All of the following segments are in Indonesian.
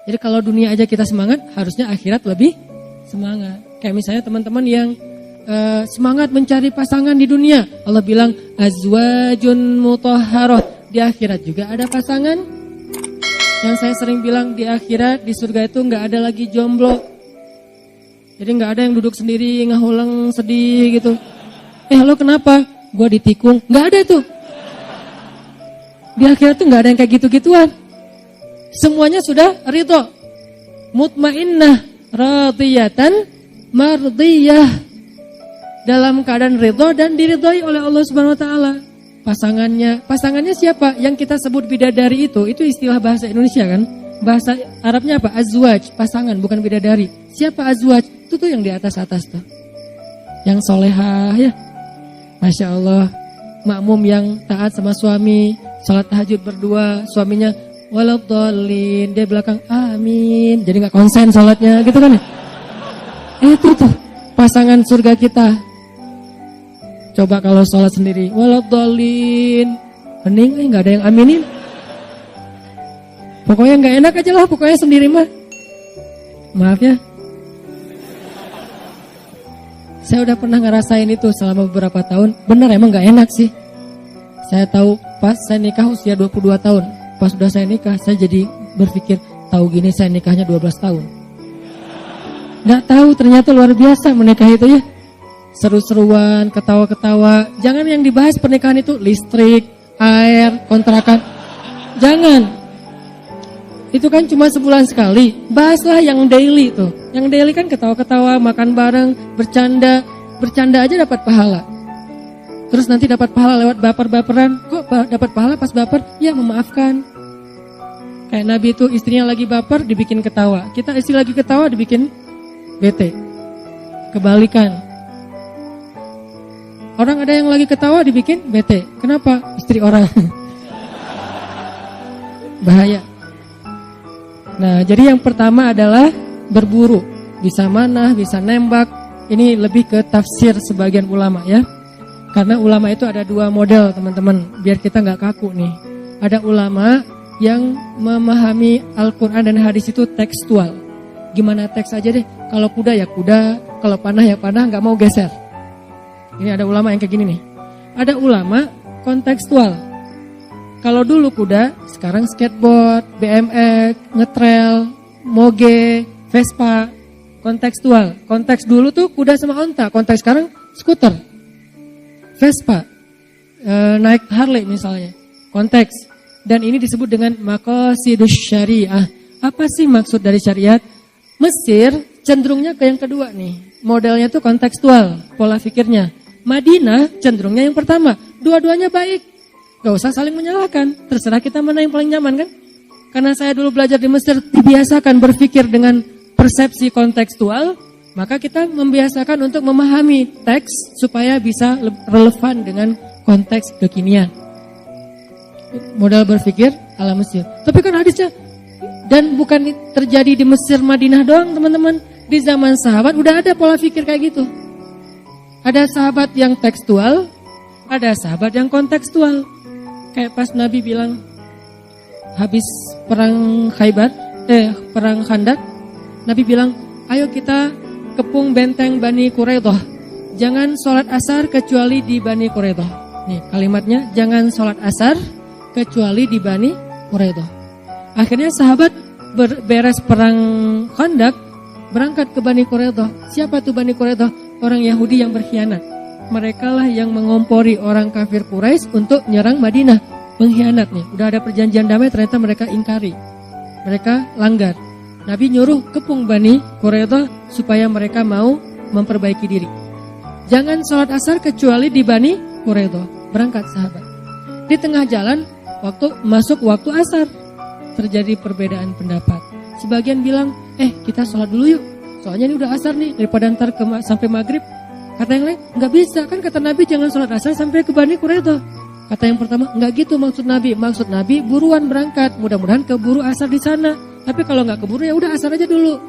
Jadi kalau dunia aja kita semangat, harusnya akhirat lebih semangat. Kayak misalnya teman-teman yang semangat mencari pasangan di dunia. Allah bilang azwajun mutahharah. Di akhirat juga ada pasangan. Yang saya sering bilang di akhirat, di surga itu gak ada lagi jomblo. Jadi gak ada yang duduk sendiri, ngahulang sedih gitu. Lo kenapa? Gua ditikung. Gak ada tuh. Di akhirat tuh gak ada yang kayak gitu-gituan. Semuanya sudah ridho. Mutmainnah radiyatan mardiyah. Dalam keadaan ridho dan diridhoi oleh Allah Subhanahu wa taala. Pasangannya siapa? Yang kita sebut bidadari itu istilah bahasa Indonesia kan? Bahasa Arabnya apa? Azwaj, pasangan bukan bidadari. Siapa azwaj? Itu tuh yang di atas-atas tuh. Yang solehah ya. Masya Allah. Makmum yang taat sama suami, salat tahajud berdua, suaminya waladhdallin, dia belakang amin. Jadi enggak konsen salatnya gitu kan ya? Itu tuh pasangan surga kita. Coba kalau sholat sendiri, waladhdallin, hening, nggak ada yang aminin. Pokoknya nggak enak aja lah, pokoknya sendiri mah. Maaf ya. Saya udah pernah ngerasain itu selama beberapa tahun. Bener emang nggak enak sih. Saya tahu pas saya nikah usia 22 tahun. Pas udah saya nikah, saya jadi berpikir, tahu gini saya nikahnya 12 tahun. Nggak tahu ternyata luar biasa menikah itu ya. Seru-seruan, ketawa-ketawa. Jangan yang dibahas pernikahan itu listrik, air, kontrakan. Jangan. Itu kan cuma sebulan sekali. Bahaslah yang daily tuh. Yang daily kan ketawa-ketawa, makan bareng, bercanda. Bercanda aja dapat pahala. Terus nanti dapat pahala lewat baper-baperan. Kok dapat pahala pas baper? Ya memaafkan. Kayak Nabi itu istrinya lagi baper dibikin ketawa. Kita istri lagi ketawa dibikin bete. Kebalikan. Orang ada yang lagi ketawa dibikin bete. Kenapa? Istri orang. Bahaya. Nah, jadi yang pertama adalah berburu. Bisa manah, bisa nembak. Ini lebih ke tafsir sebagian ulama ya. Karena ulama itu ada dua model teman-teman. Biar kita gak kaku nih. Ada ulama yang memahami Al-Quran dan hadis itu tekstual. Gimana teks aja deh. Kalau kuda ya kuda, kalau panah ya panah, gak mau geser. Ini ada ulama yang kayak gini nih. Ada ulama kontekstual. Kalau dulu kuda, sekarang skateboard, BMX, ngetrail, moge, Vespa. Kontekstual. Konteks dulu tuh kuda sama onta. Konteks sekarang skuter, Vespa, naik Harley misalnya. Konteks. Dan ini disebut dengan maqasidus syariah. Apa sih maksud dari syariat? Mesir cenderungnya ke yang kedua nih. Modelnya tuh kontekstual, pola pikirnya. Madinah cenderungnya yang pertama. Dua-duanya baik. Gak usah saling menyalahkan. Terserah kita mana yang paling nyaman kan. Karena saya dulu belajar di Mesir, dibiasakan berpikir dengan persepsi kontekstual. Maka kita membiasakan untuk memahami teks supaya bisa relevan dengan konteks kekinian. Modal berpikir ala Mesir. Tapi kan hadisnya, dan bukan terjadi di Mesir, Madinah doang teman-teman. Di zaman sahabat udah ada pola pikir kayak gitu. Ada sahabat yang tekstual, ada sahabat yang kontekstual. Kayak pas Nabi bilang habis perang perang Khandak, Nabi bilang, ayo kita kepung benteng Bani Quraidah. Jangan sholat asar kecuali di Bani Quraidah. Nih kalimatnya, jangan sholat asar kecuali di Bani Quraidah. Akhirnya sahabat beres perang Khandak, berangkat ke Bani Quraidah. Siapa tuh Bani Quraidah? Orang Yahudi yang berkhianat. Mereka lah yang mengompori orang kafir Quraisy untuk nyerang Madinah. Pengkhianat nih. Udah ada perjanjian damai, ternyata mereka ingkari. Mereka langgar. Nabi nyuruh kepung Bani Quraidah supaya mereka mau memperbaiki diri. Jangan sholat asar kecuali di Bani Quraidah. Berangkat sahabat. Di tengah jalan, masuk waktu asar, terjadi perbedaan pendapat. Sebagian bilang, kita sholat dulu yuk. Soalnya ini udah asar nih, daripada ntar sampai maghrib. Kata yang lain, nggak bisa, kan kata Nabi jangan sholat asar sampai ke Bani Quraidah. Kata yang pertama, nggak gitu maksud Nabi. Maksud Nabi buruan berangkat, mudah-mudahan keburu asar di sana. Tapi kalau nggak keburu ya udah asar aja dulu.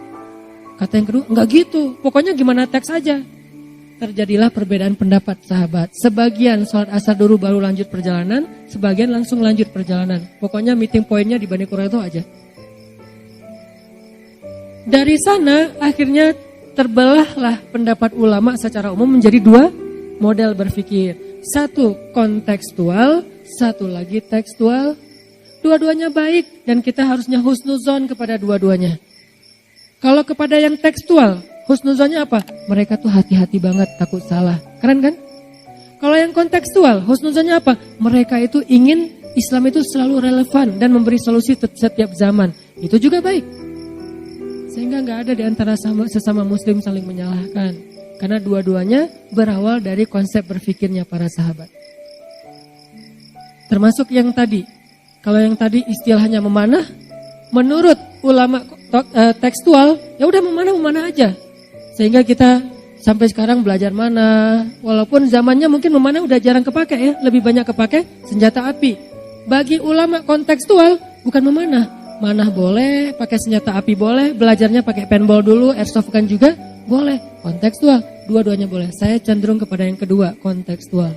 Kata yang kedua, nggak gitu, pokoknya gimana teks aja. Terjadilah perbedaan pendapat sahabat. Sebagian sholat asar dulu baru lanjut perjalanan, sebagian langsung lanjut perjalanan. Pokoknya meeting pointnya di Bani Quraidah aja. Dari sana akhirnya terbelahlah pendapat ulama secara umum menjadi dua model berpikir. Satu kontekstual, satu lagi tekstual. Dua-duanya baik dan kita harusnya husnuzon kepada dua-duanya. Kalau kepada yang tekstual, husnuzonnya apa? Mereka tuh hati-hati banget, takut salah. Keren kan? Kalau yang kontekstual, husnuzonnya apa? Mereka itu ingin Islam itu selalu relevan dan memberi solusi setiap zaman. Itu juga baik. Sehingga nggak ada di antara sesama muslim saling menyalahkan. Karena dua-duanya berawal dari konsep berpikirnya para sahabat. Termasuk yang tadi. Kalau yang tadi istilahnya memanah, menurut ulama tekstual, ya udah memanah aja. Sehingga kita sampai sekarang belajar mana, walaupun zamannya mungkin memanah udah jarang kepake ya, lebih banyak kepake senjata api. Bagi ulama kontekstual bukan memanah, manah boleh, pakai senjata api boleh, belajarnya pakai paintball dulu, airsoft kan juga boleh, kontekstual, dua-duanya boleh. Saya cenderung kepada yang kedua, kontekstual.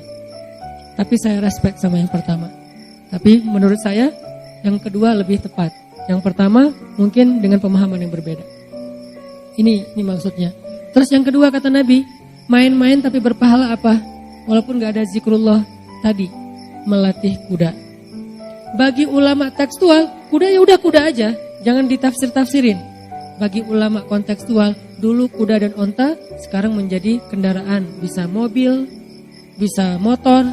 Tapi saya respect sama yang pertama. Tapi menurut saya yang kedua lebih tepat. Yang pertama mungkin dengan pemahaman yang berbeda. Ini maksudnya. Terus yang kedua kata Nabi, main-main tapi berpahala apa? Walaupun gak ada zikrullah tadi, melatih kuda. Bagi ulama tekstual, kuda ya udah kuda aja, jangan ditafsir-tafsirin. Bagi ulama kontekstual, dulu kuda dan onta sekarang menjadi kendaraan. Bisa mobil, bisa motor,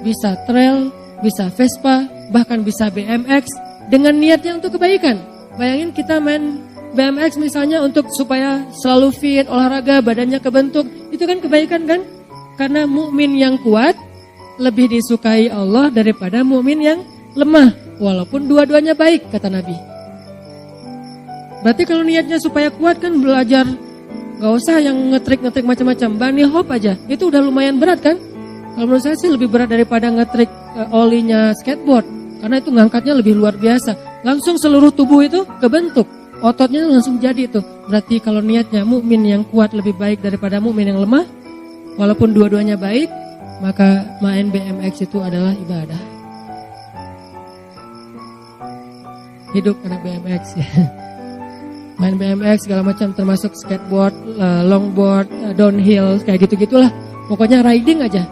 bisa trail, bisa Vespa, bahkan bisa BMX dengan niatnya untuk kebaikan. Bayangin kita main BMX misalnya untuk supaya selalu fit, olahraga, badannya kebentuk, itu kan kebaikan kan? Karena mukmin yang kuat lebih disukai Allah daripada mukmin yang lemah, walaupun dua-duanya baik kata Nabi. Berarti kalau niatnya supaya kuat kan belajar, gak usah yang ngetrik-ngetrik macam-macam, bunny hop aja, itu udah lumayan berat kan? Kalau menurut saya sih lebih berat daripada ngetrik olinya skateboard, karena itu ngangkatnya lebih luar biasa, langsung seluruh tubuh itu kebentuk, ototnya langsung jadi itu. Berarti kalau niatnya mukmin yang kuat lebih baik daripada mukmin yang lemah, walaupun dua-duanya baik, maka main BMX itu adalah ibadah. Hidup karena BMX ya. Main BMX segala macam termasuk skateboard, longboard, downhill, kayak gitu-gitulah. Pokoknya riding aja.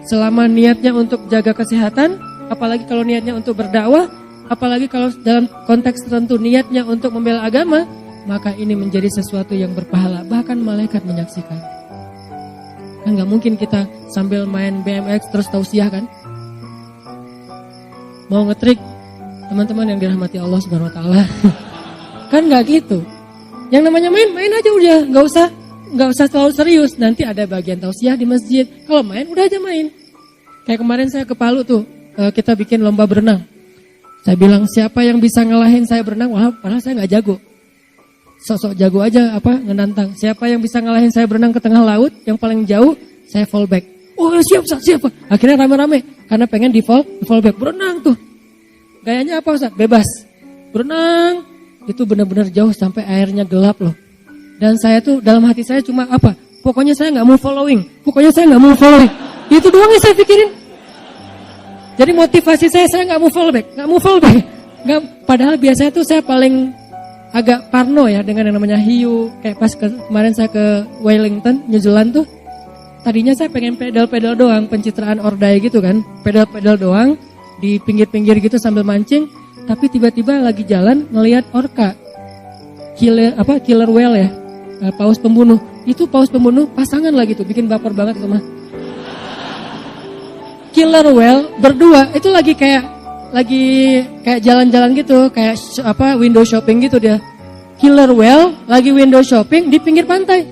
Selama niatnya untuk jaga kesehatan, apalagi kalau niatnya untuk berdakwah, apalagi kalau dalam konteks tertentu niatnya untuk membela agama, maka ini menjadi sesuatu yang berpahala. Bahkan malaikat menyaksikan. Kan gak mungkin kita sambil main BMX terus tausiah kan? Mau ngetrik, teman-teman yang dirahmati Allah Subhanahu Wa Taala, kan gak gitu. Yang namanya main aja udah, gak usah terlalu serius. Nanti ada bagian tausiah di masjid. Kalau main udah aja main. Kayak kemarin saya ke Palu tuh, kita bikin lomba berenang. Saya bilang siapa yang bisa ngalahin saya berenang, wah padahal saya gak jago. Sok-sok jago aja ngenantang. Siapa yang bisa ngalahin saya berenang ke tengah laut, yang paling jauh saya fallback. Oh siap. Akhirnya rame-rame karena pengen di fallback. Berenang tuh. Gayanya apa Ustaz? Bebas. Berenang itu benar-benar jauh sampai airnya gelap loh. Dan saya tuh dalam hati saya cuma apa? Pokoknya saya nggak mau following. Itu doang yang saya pikirin. Jadi motivasi saya nggak mau fallback. Padahal biasanya tuh saya paling agak parno ya dengan yang namanya hiu. Kayak pas kemarin saya ke Wellington, New Zealand tuh. Tadinya saya pengen pedal doang, pencitraan ordai gitu kan. Pedal doang di pinggir-pinggir gitu sambil mancing. Tapi tiba-tiba lagi jalan ngelihat orca. Killer whale ya. Paus pembunuh. Itu paus pembunuh pasangan lagi tuh, bikin baper banget itu mah. Killer whale berdua itu lagi kayak jalan-jalan gitu, kayak window shopping gitu dia. Killer whale lagi window shopping di pinggir pantai.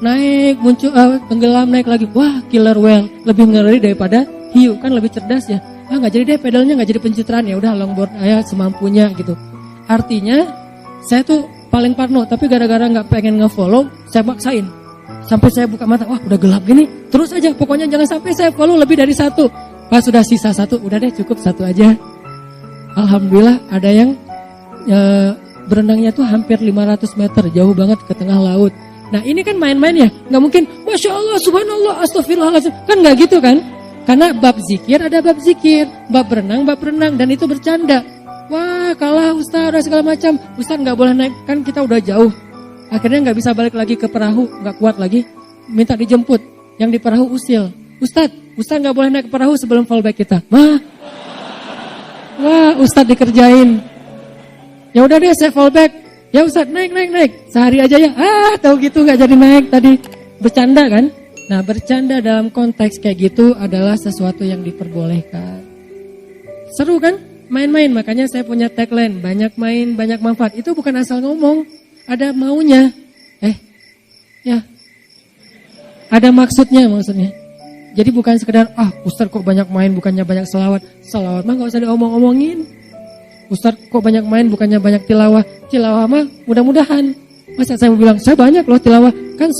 Naik, muncul, tenggelam, naik lagi. Wah, killer whale lebih ngeri daripada hiu, kan lebih cerdas ya. Nggak jadi deh pedalnya, nggak jadi pencitraan, ya udah longboard aja semampunya gitu. Artinya saya tuh paling parno, tapi gara-gara nggak pengen nge-follow, saya maksain. Sampai saya buka mata, wah udah gelap gini, terus aja, pokoknya jangan sampai saya follow lebih dari satu. Pas sudah sisa satu, udah deh cukup satu aja. Alhamdulillah ada yang berenangnya tuh hampir 500 meter, jauh banget ke tengah laut. Nah ini kan main-main ya, nggak mungkin, Masya Allah, Subhanallah, Astagfirullahaladzim, kan nggak gitu kan? Karena bab zikir ada bab zikir, bab berenang, dan itu bercanda. Wah kalah Ustaz, ada segala macam. Ustaz nggak boleh naik, kan kita udah jauh. Akhirnya nggak bisa balik lagi ke perahu, nggak kuat lagi. Minta dijemput, yang di perahu usil. Ustaz nggak boleh naik ke perahu sebelum fallback kita. Wah, Ustaz dikerjain. Ya udah deh, saya fallback. Ya Ustaz, naik. Sehari aja ya. Tahu gitu nggak jadi naik tadi. Bercanda kan? Nah, bercanda dalam konteks kayak gitu adalah sesuatu yang diperbolehkan. Seru kan? Main-main, makanya saya punya tagline, banyak main, banyak manfaat. Itu bukan asal ngomong, ada maunya. Ya. Ada maksudnya. Jadi bukan sekedar, Ustaz kok banyak main, bukannya banyak selawat. Selawat mah gak usah diomong-omongin. Ustaz kok banyak main, bukannya banyak tilawah. Tilawah mah mudah-mudahan. Masa saya mau bilang, saya banyak loh tilawah. Kan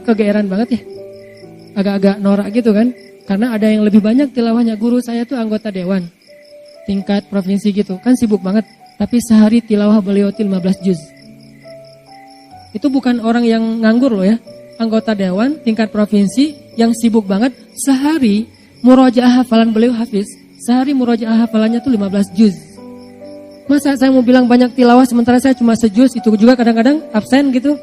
kegeeran banget ya. Agak-agak norak gitu kan. Karena ada yang lebih banyak tilawahnya. Guru saya tuh anggota dewan tingkat provinsi gitu, kan sibuk banget. Tapi sehari tilawah beliau 15 juz. Itu bukan orang yang nganggur loh ya. Anggota dewan tingkat provinsi yang sibuk banget, sehari murojaah hafalan beliau hafiz. Sehari murojaah hafalannya tuh 15 juz. Masa saya mau bilang banyak tilawah sementara saya cuma sejuz, itu juga kadang-kadang absen gitu.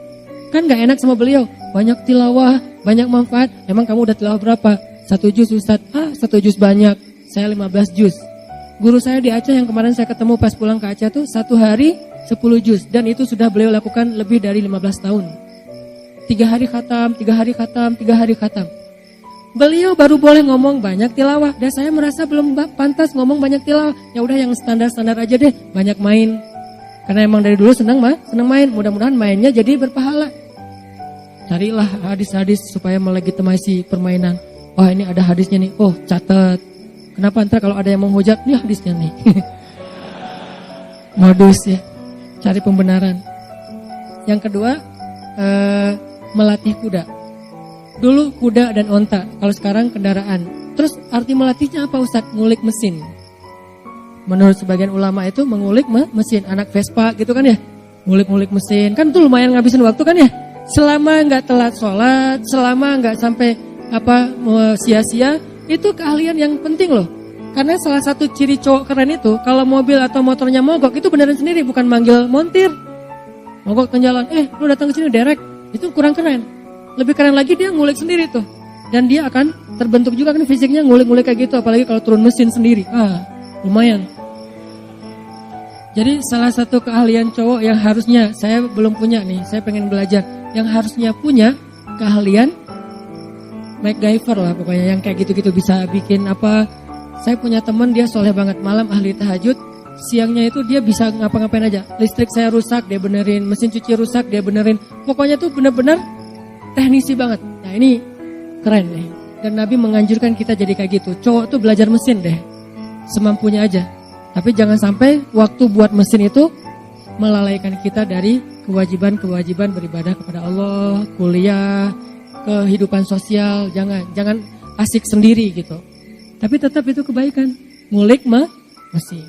Kan gak enak sama beliau. Banyak tilawah, banyak manfaat. Emang kamu udah tilawah berapa? 1 juz Ustaz. 1 juz banyak. Saya 15 juz. Guru saya di Aceh yang kemarin saya ketemu pas pulang ke Aceh tuh 1 hari 10 juz. Dan itu sudah beliau lakukan lebih dari 15 tahun. 3 hari khatam, 3 hari khatam, 3 hari khatam. Beliau baru boleh ngomong banyak tilawah. Dan saya merasa belum pantas ngomong banyak tilawah. Ya udah yang standar-standar aja deh, banyak main. Karena emang dari dulu senang main. Mudah-mudahan mainnya jadi berpahala. Carilah hadis-hadis supaya melegitimasi permainan. Wah, ini ada hadisnya nih. Oh, catat. Kenapa ntar kalau ada yang menghujat, nih hadisnya nih. Modus ya, cari pembenaran. Yang kedua, melatih kuda. Dulu kuda dan onta, kalau sekarang kendaraan. Terus arti melatihnya apa Ustaz? Ngulik mesin. Menurut sebagian ulama itu mengulik mesin. Anak Vespa gitu kan ya, ngulik-ngulik mesin. Kan itu lumayan ngabisin waktu kan ya. Selama nggak telat sholat, selama nggak sampai sia-sia, itu keahlian yang penting loh. Karena salah satu ciri cowok keren itu, kalau mobil atau motornya mogok, itu beneran sendiri, bukan manggil montir. Mogok ke jalan, lu datang ke sini derek, itu kurang keren. Lebih keren lagi dia ngulik sendiri tuh. Dan dia akan terbentuk juga kan fisiknya ngulik-ngulik kayak gitu, apalagi kalau turun mesin sendiri. Lumayan. Jadi salah satu keahlian cowok yang harusnya, saya belum punya nih, saya pengen belajar. Yang harusnya punya keahlian MacGyver lah pokoknya, yang kayak gitu-gitu bisa bikin apa. Saya punya teman dia soleh banget, malam ahli tahajud, siangnya itu dia bisa ngapa-ngapain aja. Listrik saya rusak dia benerin, mesin cuci rusak dia benerin. Pokoknya tuh bener-bener teknisi banget. Nah ini keren nih. Dan Nabi menganjurkan kita jadi kayak gitu. Cowok tuh belajar mesin deh, semampunya aja. Tapi jangan sampai waktu buat mesin itu melalaikan kita dari kewajiban-kewajiban beribadah kepada Allah, kuliah, kehidupan sosial. Jangan asik sendiri gitu. Tapi tetap itu kebaikan. Ngulik mesin.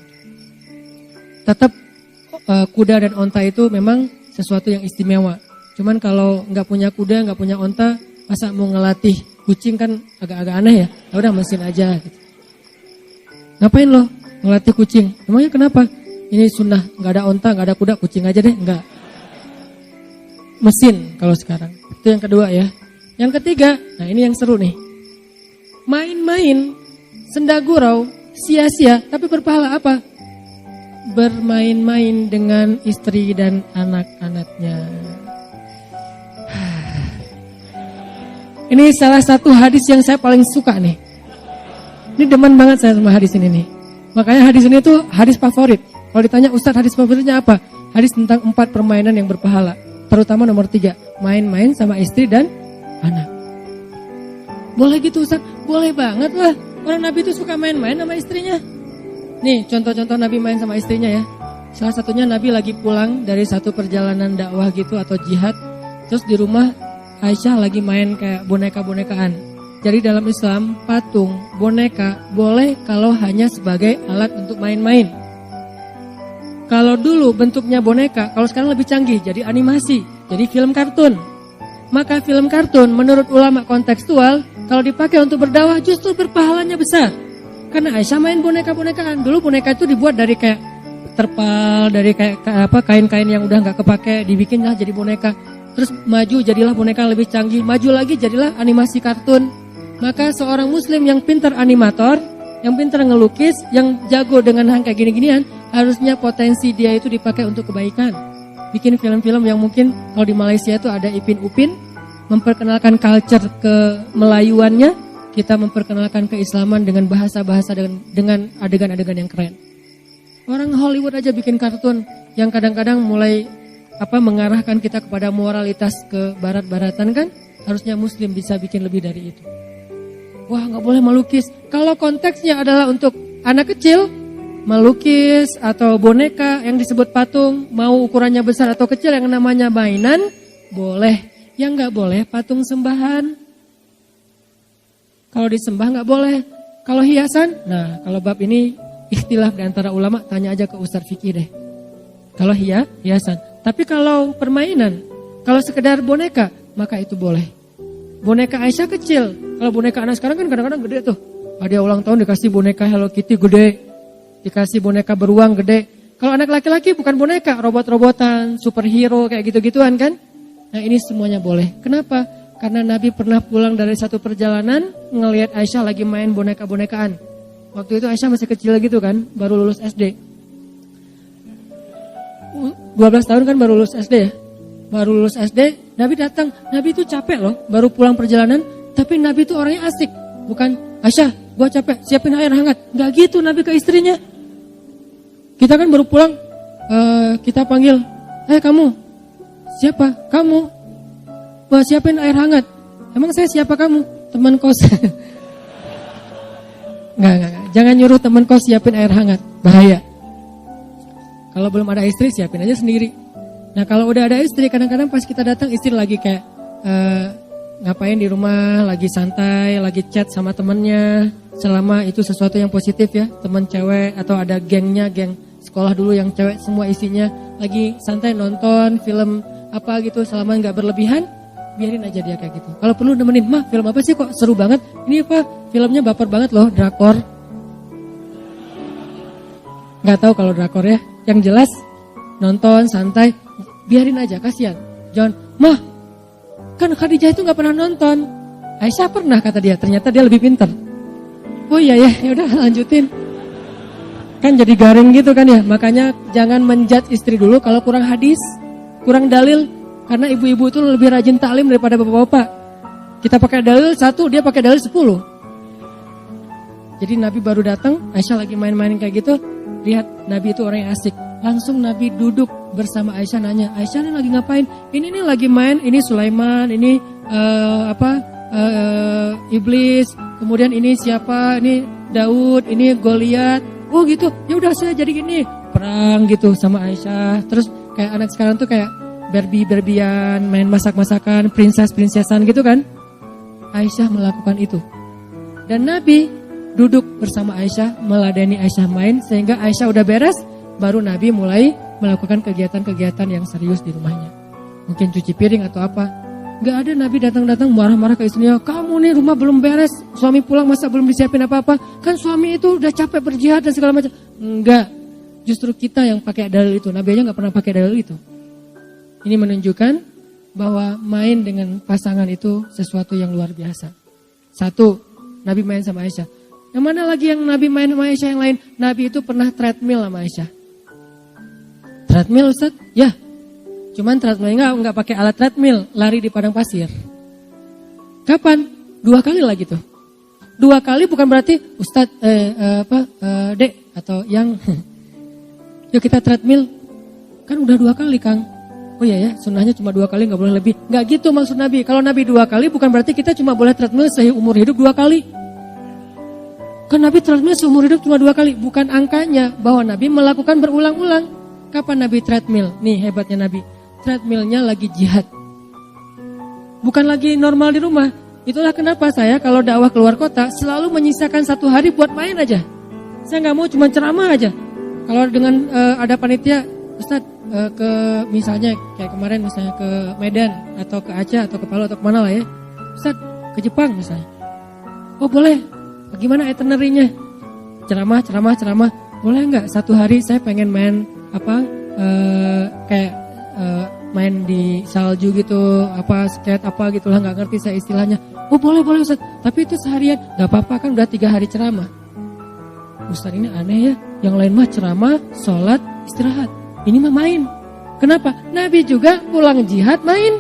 Tetap kuda dan onta itu memang sesuatu yang istimewa. Cuman kalau nggak punya kuda, nggak punya onta, masa mau ngelatih kucing kan agak-agak aneh ya. Ya udah mesin aja gitu. Ngapain lo ngelatih kucing? Emangnya kenapa? Ini sunnah, nggak ada onta, nggak ada kuda, kucing aja deh. Enggak. Mesin kalau sekarang. Itu yang kedua ya. Yang ketiga, nah ini yang seru nih. Main-main, senda gurau, sia-sia, tapi berpahala apa? Bermain-main dengan istri dan anak-anaknya. Ini salah satu hadis yang saya paling suka nih. Ini demen banget saya sama hadis ini nih. Makanya hadis ini tuh hadis favorit. Kalau ditanya Ustaz hadis favoritnya apa? Hadis tentang 4 permainan yang berpahala. Terutama nomor 3, main-main sama istri dan anak. Boleh gitu Ustaz? Boleh banget lah. Orang Nabi itu suka main-main sama istrinya. Nih contoh-contoh Nabi main sama istrinya ya. Salah satunya Nabi lagi pulang dari satu perjalanan dakwah gitu atau jihad. Terus di rumah Aisyah lagi main kayak boneka-bonekaan. Jadi dalam Islam patung, boneka boleh kalau hanya sebagai alat untuk main-main. Kalau dulu bentuknya boneka, kalau sekarang lebih canggih jadi animasi, jadi film kartun. Maka film kartun menurut ulama kontekstual kalau dipakai untuk berdakwah justru berpahalanya besar. Karena Aisyah main boneka-bonekaan. Dulu boneka itu dibuat dari kayak terpal, dari kayak kain-kain yang udah nggak kepake, dibikinlah jadi boneka. Terus maju jadilah boneka lebih canggih, maju lagi jadilah animasi kartun. Maka seorang muslim yang pintar animator, yang pintar ngelukis, yang jago dengan hal kayak gini-ginian, harusnya potensi dia itu dipakai untuk kebaikan. Bikin film-film yang mungkin kalau di Malaysia itu ada Ipin Upin, memperkenalkan culture kemelayuannya, kita memperkenalkan keislaman dengan bahasa-bahasa dengan adegan-adegan yang keren. Orang Hollywood aja bikin kartun yang kadang-kadang mulai mengarahkan kita kepada moralitas ke barat-baratan kan, harusnya muslim bisa bikin lebih dari itu. Wah, nggak boleh melukis. Kalau konteksnya adalah untuk anak kecil, melukis atau boneka yang disebut patung, mau ukurannya besar atau kecil yang namanya mainan, boleh. Yang nggak boleh patung sembahan. Kalau disembah nggak boleh. Kalau hiasan, nah kalau bab ini ikhtilaf di antara ulama, tanya aja ke Ustaz Fikih deh. Kalau hiasan. Tapi kalau permainan, kalau sekedar boneka, maka itu boleh. Boneka Aisyah kecil. Kalau boneka anak sekarang kan kadang-kadang gede tuh. Ada ulang tahun dikasih boneka Hello Kitty gede. Dikasih boneka beruang gede. Kalau anak laki-laki bukan boneka, robot-robotan, superhero kayak gitu-gituan kan. Nah ini semuanya boleh. Kenapa? Karena Nabi pernah pulang dari satu perjalanan, ngelihat Aisyah lagi main boneka-bonekaan. Waktu itu Aisyah masih kecil gitu kan, baru lulus SD. 12 tahun kan baru lulus SD ya. Baru lulus SD, Nabi datang. Nabi itu capek loh, baru pulang perjalanan. Tapi Nabi itu orangnya asik. Bukan, Aisyah, gua capek, siapin air hangat. Gak gitu Nabi ke istrinya. Kita kan baru pulang, kita panggil, kamu, siapa? Kamu, gua siapin air hangat. Emang saya siapa kamu? Teman kos. Enggak. Jangan nyuruh teman kos siapin air hangat, bahaya. Kalau belum ada istri, siapin aja sendiri. Nah kalau udah ada istri, kadang-kadang pas kita datang istri lagi kayak ngapain di rumah, lagi santai, lagi chat sama temennya. Selama itu sesuatu yang positif ya, teman cewek atau ada gengnya, geng sekolah dulu yang cewek semua isinya lagi santai nonton film apa gitu, selama nggak berlebihan, biarin aja dia kayak gitu. Kalau perlu nemenin, mah film apa sih kok seru banget? Ini apa? Filmnya baper banget loh, drakor. Nggak tahu kalau drakor ya. Yang jelas nonton santai, biarin aja, kasihan. Jangan, mah kan Khadijah itu nggak pernah nonton. Aisyah pernah kata dia, ternyata dia lebih pintar. Oh iya ya, udah lanjutin. Kan jadi garing gitu kan ya. Makanya jangan menjudge istri dulu kalau kurang hadis, kurang dalil. Karena ibu-ibu itu lebih rajin taklim daripada bapak-bapak. Kita pakai dalil 1, dia pakai dalil 10. Jadi Nabi baru datang, Aisyah lagi main-main kayak gitu. Lihat Nabi itu orang yang asik. Langsung Nabi duduk bersama Aisyah, nanya, Aisyah ini lagi ngapain? Ini lagi main, ini Sulaiman, ini iblis, kemudian ini siapa? Ini Daud, ini Goliat. Oh gitu. Ya udah saya jadi gini, perang gitu sama Aisyah. Terus kayak anak sekarang tuh kayak Barbie-Barbian, main masak-masakan, princess-princessan gitu kan. Aisyah melakukan itu. Dan Nabi duduk bersama Aisyah, meladeni Aisyah main, sehingga Aisyah udah beres, baru Nabi mulai melakukan kegiatan-kegiatan yang serius di rumahnya. Mungkin cuci piring atau apa. Gak ada Nabi datang-datang marah-marah ke istrinya, kamu nih rumah belum beres, suami pulang masa belum disiapin apa-apa, kan suami itu udah capek berjihad dan segala macam. Enggak, justru kita yang pakai dalil itu. Nabi aja gak pernah pakai dalil itu. Ini menunjukkan bahwa main dengan pasangan itu sesuatu yang luar biasa. 1, Nabi main sama Aisyah. Yang mana lagi yang Nabi main sama Aisyah yang lain? Nabi itu pernah treadmill sama Aisyah. Treadmill Ustaz? Ya. Cuman treadmill enggak pakai alat treadmill, lari di padang pasir. Kapan? 2 kali lagi tuh. 2 kali bukan berarti Ustaz Dek atau yang yuk kita treadmill. Kan udah 2 kali, Kang. Oh iya ya, sunnahnya cuma 2 kali, enggak boleh lebih. Enggak gitu maksud Nabi. Kalau Nabi 2 kali bukan berarti kita cuma boleh treadmill seumur hidup 2 kali. Kan Nabi treadmill seumur hidup cuma 2 kali. Bukan angkanya, bahwa Nabi melakukan berulang-ulang. Kapan Nabi treadmill? Nih hebatnya Nabi. Treadmillnya lagi jihad. Bukan lagi normal di rumah. Itulah kenapa saya kalau dakwah keluar kota selalu menyisakan 1 hari buat main aja. Saya gak mau cuma ceramah aja. Kalau dengan ada panitia, Ustaz ke misalnya kayak kemarin misalnya ke Medan atau ke Aceh atau ke Palu atau kemana lah ya. Ustaz ke Jepang misalnya. Oh boleh. Gimana itinerary-nya? Ceramah. boleh nggak satu hari saya pengen main kayak main di salju gitu, skate gitulah, nggak ngerti saya istilahnya. Oh boleh Ustaz, tapi itu seharian. Nggak apa-apa kan udah 3 hari ceramah. Ustaz ini aneh ya, yang lain mah ceramah, sholat, istirahat. Ini mah main. Kenapa? Nabi juga pulang jihad main.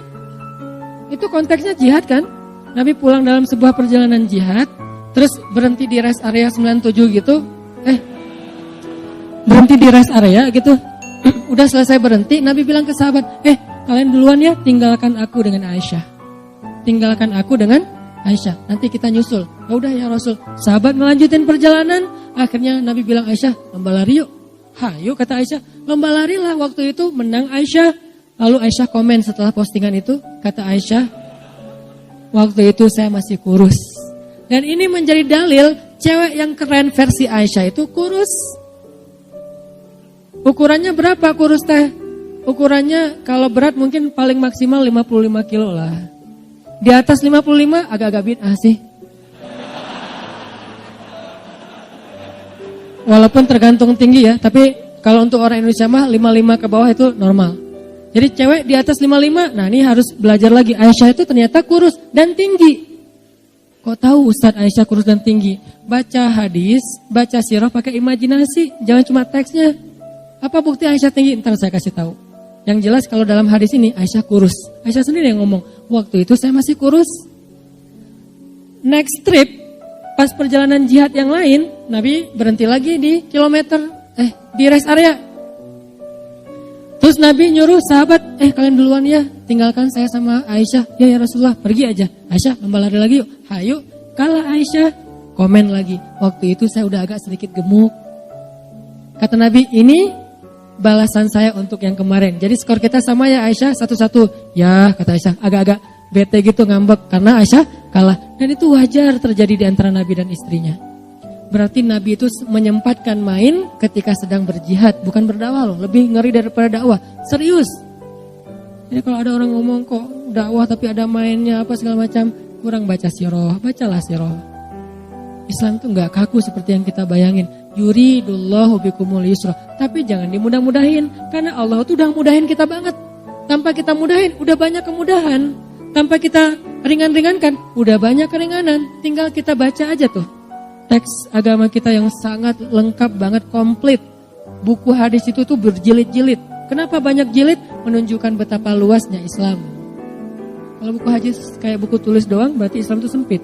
Itu konteksnya jihad kan? Nabi pulang dalam sebuah perjalanan jihad, terus berhenti di rest area 97 gitu. Berhenti di rest area gitu. Udah selesai berhenti, Nabi bilang ke sahabat, kalian duluan ya, tinggalkan aku dengan Aisyah. Tinggalkan aku dengan Aisyah, nanti kita nyusul. Ya udah ya Rasul. Sahabat melanjutin perjalanan, akhirnya Nabi bilang, Aisyah, lomba lari yuk. Hayu kata Aisyah, lomba lari lah. Waktu itu menang Aisyah. Lalu Aisyah komen setelah postingan itu, kata Aisyah, waktu itu saya masih kurus. Dan ini menjadi dalil, cewek yang keren versi Aisyah itu kurus. Ukurannya berapa kurus teh? Ukurannya kalau berat mungkin paling maksimal 55 kilo lah. Di atas 55 agak-agak bid'ah sih. Walaupun tergantung tinggi ya, tapi kalau untuk orang Indonesia mah 55 ke bawah itu normal. Jadi cewek di atas 55, nah ini harus belajar lagi. Aisyah itu ternyata kurus dan tinggi. Kok tahu Ustadz Aisyah kurus dan tinggi? Baca hadis, baca sirah pakai imajinasi, jangan cuma teksnya. Apa bukti Aisyah tinggi? Ntar saya kasih tahu. Yang jelas kalau dalam hadis ini Aisyah kurus. Aisyah sendiri yang ngomong, waktu itu saya masih kurus. Next trip, pas perjalanan jihad yang lain, Nabi berhenti lagi di di rest area. Terus Nabi nyuruh sahabat, kalian duluan ya, tinggalkan saya sama Aisyah. Ya Rasulullah, pergi aja. Aisyah, lomba lari lagi yuk. Hayu, kalah Aisyah. Komen lagi, waktu itu saya udah agak sedikit gemuk. Kata Nabi, ini balasan saya untuk yang kemarin. Jadi skor kita sama ya Aisyah, 1-1. Ya kata Aisyah, agak-agak bete gitu, ngambek karena Aisyah kalah. Dan itu wajar terjadi di antara Nabi dan istrinya. Berarti Nabi itu menyempatkan main ketika sedang berjihad, bukan berdakwah loh. Lebih ngeri daripada dakwah, serius. Jadi kalau ada orang ngomong kok dakwah tapi ada mainnya apa segala macam, kurang baca sirah, bacalah sirah. Islam itu enggak kaku seperti yang kita bayangin. Yuridullahu bikumul yusra. Tapi jangan dimudah-mudahin, karena Allah tuh udah mudahin kita banget. Tanpa kita mudahin, udah banyak kemudahan. Tanpa kita ringan-ringankan, udah banyak keringanan. Tinggal kita baca aja tuh teks agama kita yang sangat lengkap banget, komplit. Buku hadis itu tuh berjilid-jilid. Kenapa banyak jilid? Menunjukkan betapa luasnya Islam. Kalau buku hadis kayak buku tulis doang, berarti Islam itu sempit.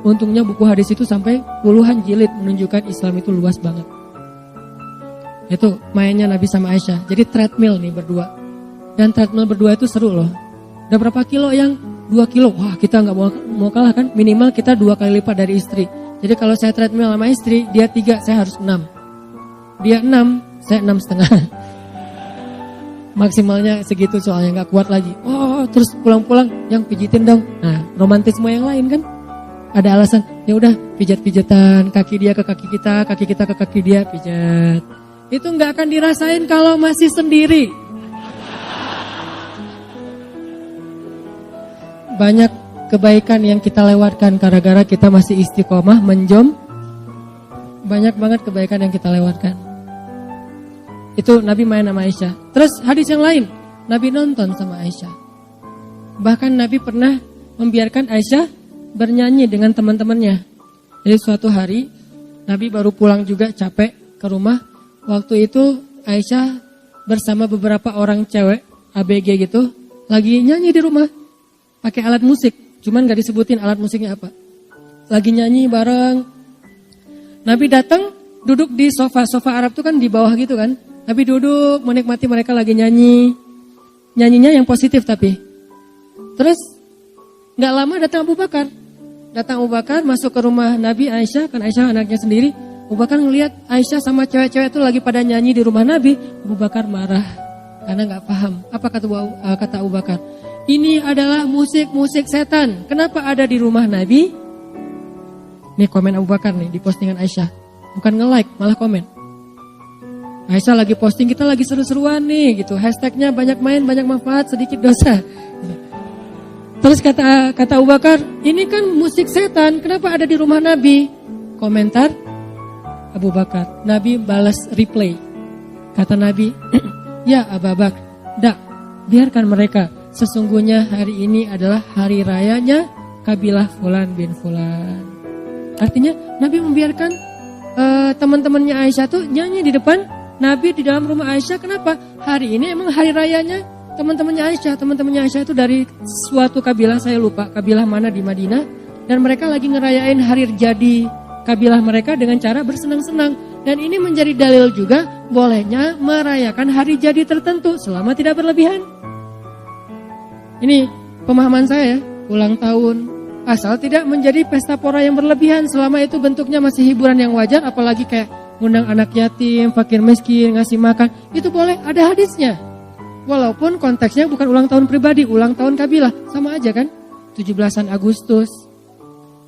Untungnya buku hadis itu sampai puluhan jilid, menunjukkan Islam itu luas banget. Itu mainnya Nabi sama Aisyah. Jadi treadmill nih berdua. Dan treadmill berdua itu seru loh. Udah berapa kilo yang? 2 kilo. Wah, kita gak mau kalah kan? Minimal kita 2 kali lipat dari istri. Jadi kalau saya treadmill sama istri, dia 3, saya harus 6. Dia 6, saya 6,5. Maksimalnya segitu soalnya, gak kuat lagi. Oh, terus pulang-pulang yang pijitin dong. Nah, romantisme yang lain kan? Ada alasan, ya udah pijat-pijatan, kaki dia ke kaki kita ke kaki dia, pijat. Itu nggak akan dirasain kalau masih sendiri. Banyak kebaikan yang kita lewatkan gara-gara kita masih istiqomah menjom. Banyak banget kebaikan yang kita lewatkan. Itu Nabi main sama Aisyah. Terus hadis yang lain, Nabi nonton sama Aisyah. Bahkan Nabi pernah membiarkan Aisyah bernyanyi dengan teman-temannya. Jadi suatu hari Nabi baru pulang juga capek ke rumah. Waktu itu Aisyah bersama beberapa orang cewek ABG gitu lagi nyanyi di rumah pakai alat musik. Cuman gak disebutin alat musiknya apa. Lagi nyanyi bareng. Nabi datang duduk di sofa Arab tuh kan di bawah gitu kan. Nabi duduk menikmati mereka lagi nyanyi. Nyanyinya yang positif tapi. Terus gak lama datang Abu Bakar. Datang Abu Bakar masuk ke rumah Nabi Aisyah, kan Aisyah anaknya sendiri. Abu Bakar ngelihat Aisyah sama cewek-cewek itu lagi pada nyanyi di rumah Nabi. Abu Bakar marah karena nggak paham. Apa kata Abu Bakar? Ini adalah musik setan. Kenapa ada di rumah Nabi? Nih komen Abu Bakar nih di postingan Aisyah. Bukan nge-like, malah komen. Aisyah lagi posting, kita lagi seru-seruan nih gitu. Hashtagnya banyak main, banyak manfaat, sedikit dosa. Terus kata Abu Bakar, ini kan musik setan, kenapa ada di rumah Nabi? Komentar, Abu Bakar. Nabi balas reply. Kata Nabi, ya Abu Bakar, dak, biarkan mereka. Sesungguhnya hari ini adalah hari rayanya kabilah Fulan bin Fulan. Artinya Nabi membiarkan teman-temannya Aisyah tuh nyanyi di depan Nabi di dalam rumah Aisyah. Kenapa? Hari ini emang hari rayanya teman-temannya Aisyah. Teman-temannya Aisyah itu dari suatu kabilah, saya lupa kabilah mana di Madinah. Dan mereka lagi ngerayain hari jadi kabilah mereka dengan cara bersenang-senang. Dan ini menjadi dalil juga bolehnya merayakan hari jadi tertentu selama tidak berlebihan. Ini pemahaman saya, ulang tahun. Asal tidak menjadi pesta pora yang berlebihan. Selama itu bentuknya masih hiburan yang wajar. Apalagi kayak ngundang anak yatim, fakir miskin, ngasih makan. Itu boleh, ada hadisnya. Walaupun konteksnya bukan ulang tahun pribadi, ulang tahun kabilah. Sama aja kan? 17-an Agustus,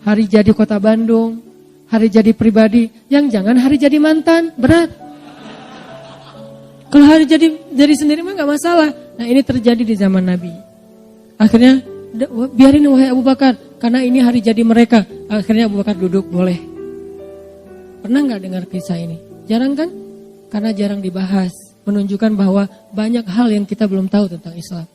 hari jadi kota Bandung, hari jadi pribadi. Yang jangan hari jadi mantan, berat. Kalau hari jadi sendiri mah gak masalah. Nah ini terjadi di zaman Nabi. Akhirnya biarin wahai Abu Bakar, karena ini hari jadi mereka. Akhirnya Abu Bakar duduk, boleh. Pernah gak dengar kisah ini? Jarang kan? Karena jarang dibahas. Menunjukkan bahwa banyak hal yang kita belum tahu tentang Islam.